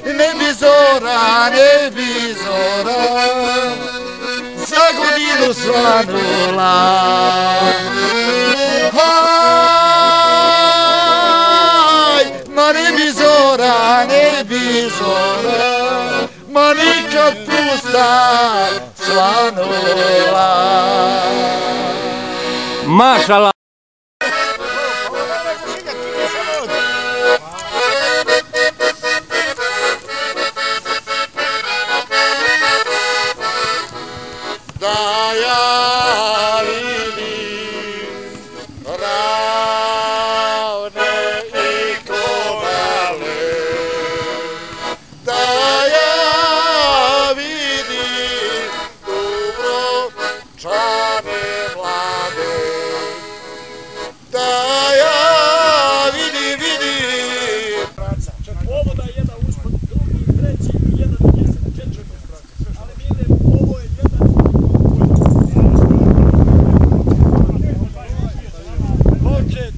ne bi zora, ne bi zora za godinu svanula. Haj, ma ne bi zora, ne bi zora, ma nikad pusta svanula. Mašala. Da ja vidim ravne i kovale, da ja vidim Dubrovčane mlade, da ja vidim. Ovo da je jedan uspod, drugi, treći, jedan jesan, četiri straka. Ali mi idemo, ovo je jedan... Počet.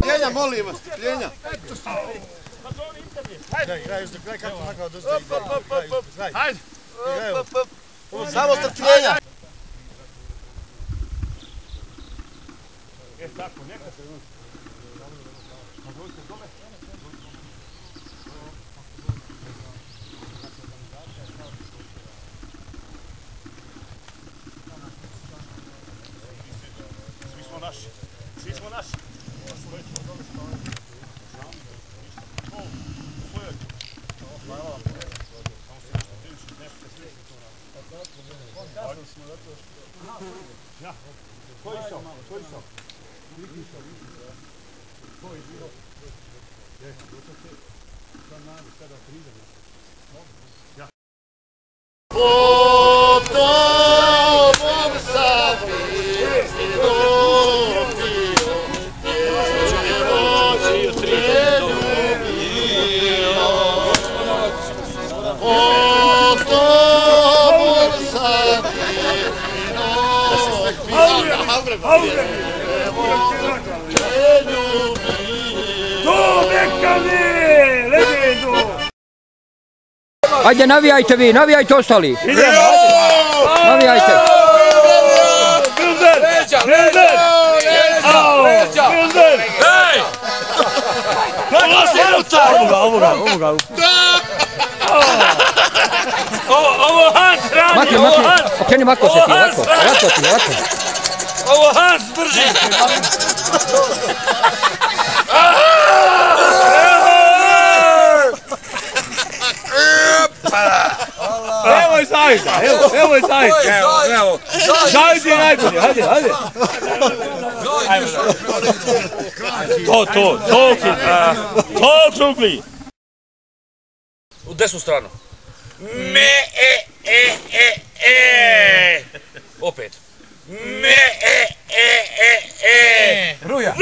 Pljenja, molim vas, pljenja. Hajde. Hajde. Samo strpljenja. Tako, neka se... Svi smo naši. Po tobom sam izgubio, po tobom sam Ajde, navijajte vi, navijajte ostali. Navijajte. Bilder! Hej! Ovoga. Ovo Hans radi, ovo Hans! Okreni mako se ti, lako. Ovo Hans drži! Evo je Zajda, evo je Zajda. Zajda je najbolje, hajde. To čugli. U desnu stranu. Opet. Ruja!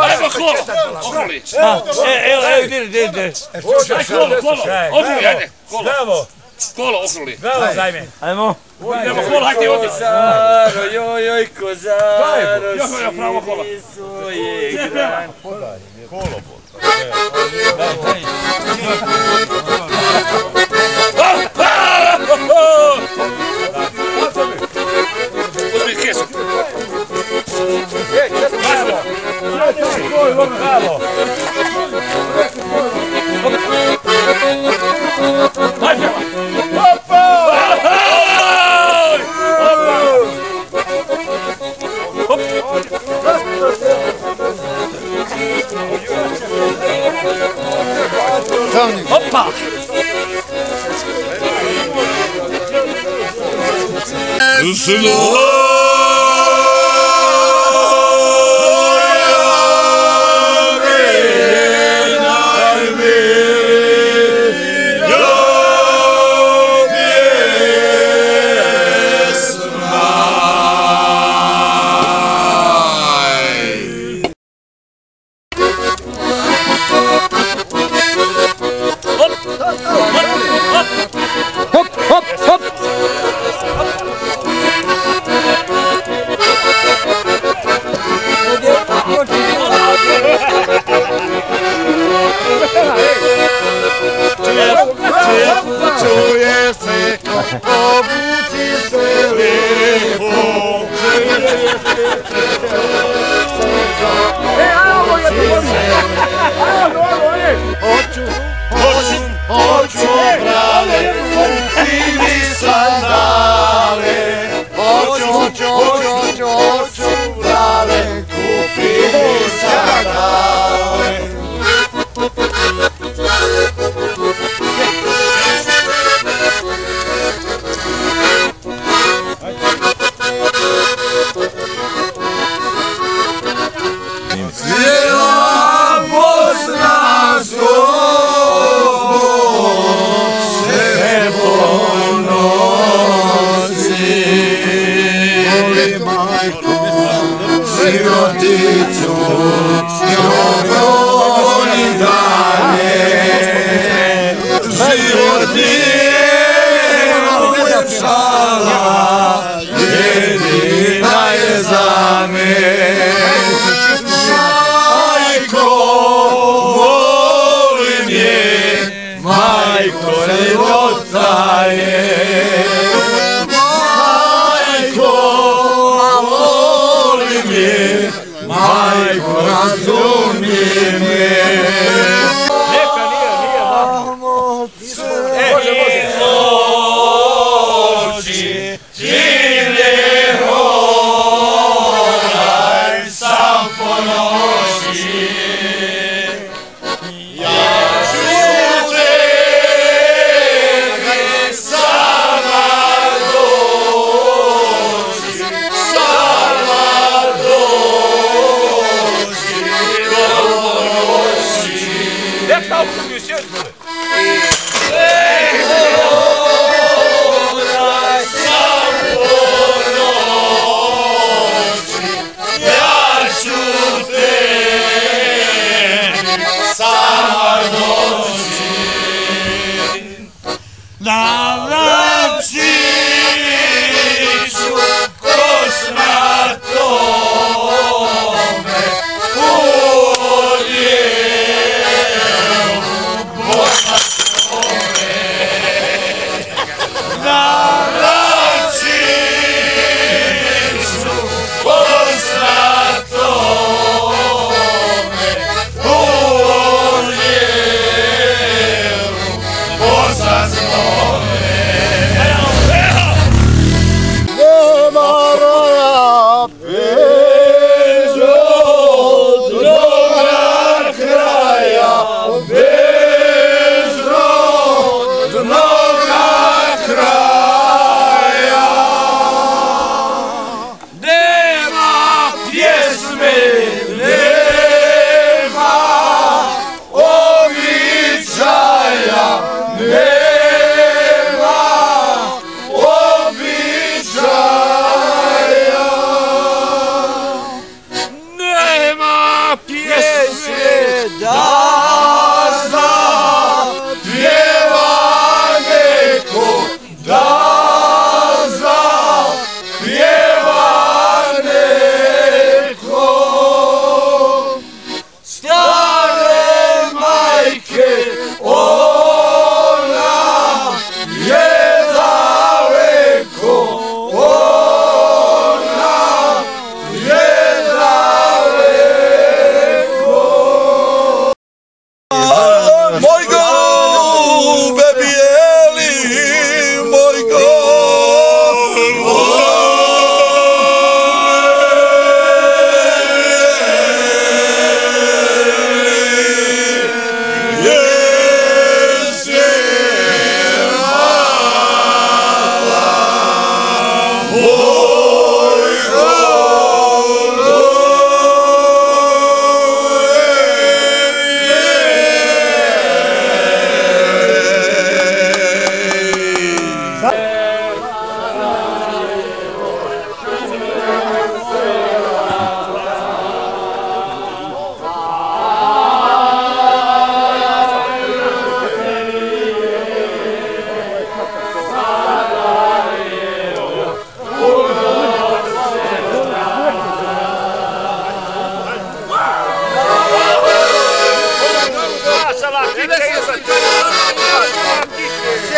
Ajmo kolo! Okruli! Evo, ide. Kolo! Kolo, okruli! Bravo, Zajme! Ajmo! Idemo kolo, hajde ovdje! Kozaro, joj, kozaro, svi svoje grane. Kolo. Uzmi kesu! Bravo! Ajde! Opa! Opa! Hop, hop, hop. Čuje se ko obuci se lepo. Hoću brale, kupi mi sandale. Hoću brale, kupi mi sandale. Cijela Bosna siroticu, njoj i dalje. Život nije uljepšala, jedina je za me. Majko, volim je, majko ljepota je. Majko, razumije me. Neka, nije, Oči, čine onaj sam ponoši. Ja ću tebe sama doći, sama doći. Neka uključi sjeć, bole. Ja ću te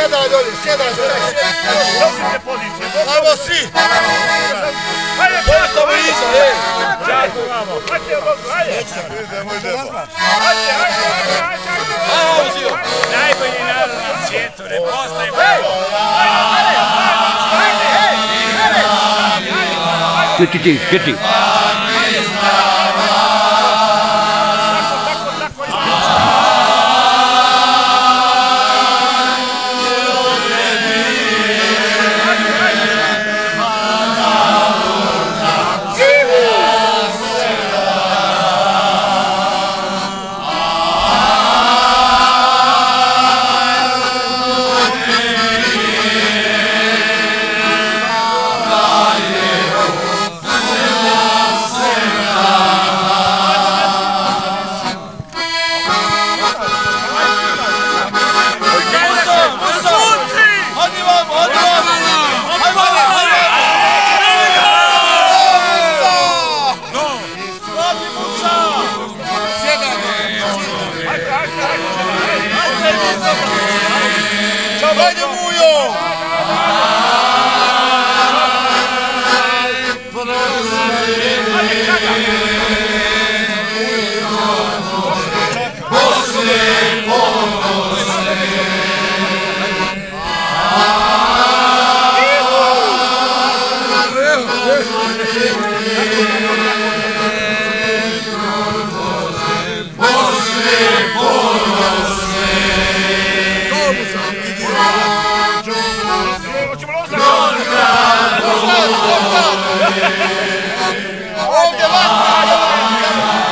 Sjedaj dolje, sjedaj dolje. Ajmo svi. Postavimo iza, ej. Najbolji narod na svijetu, ne postoji. Ti. Ajde Mujo!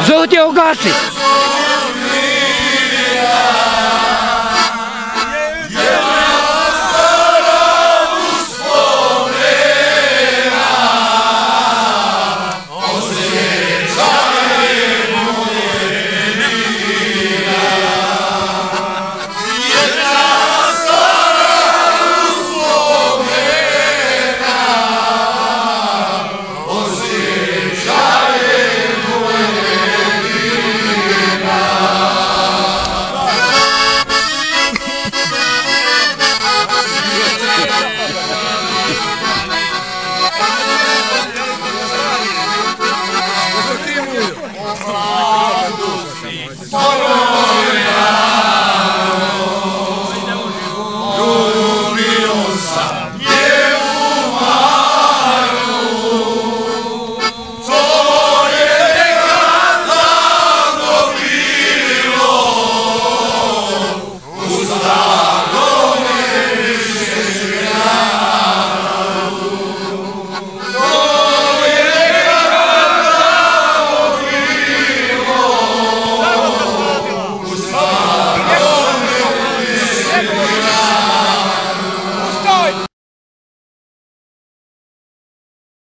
Žuti ugasi!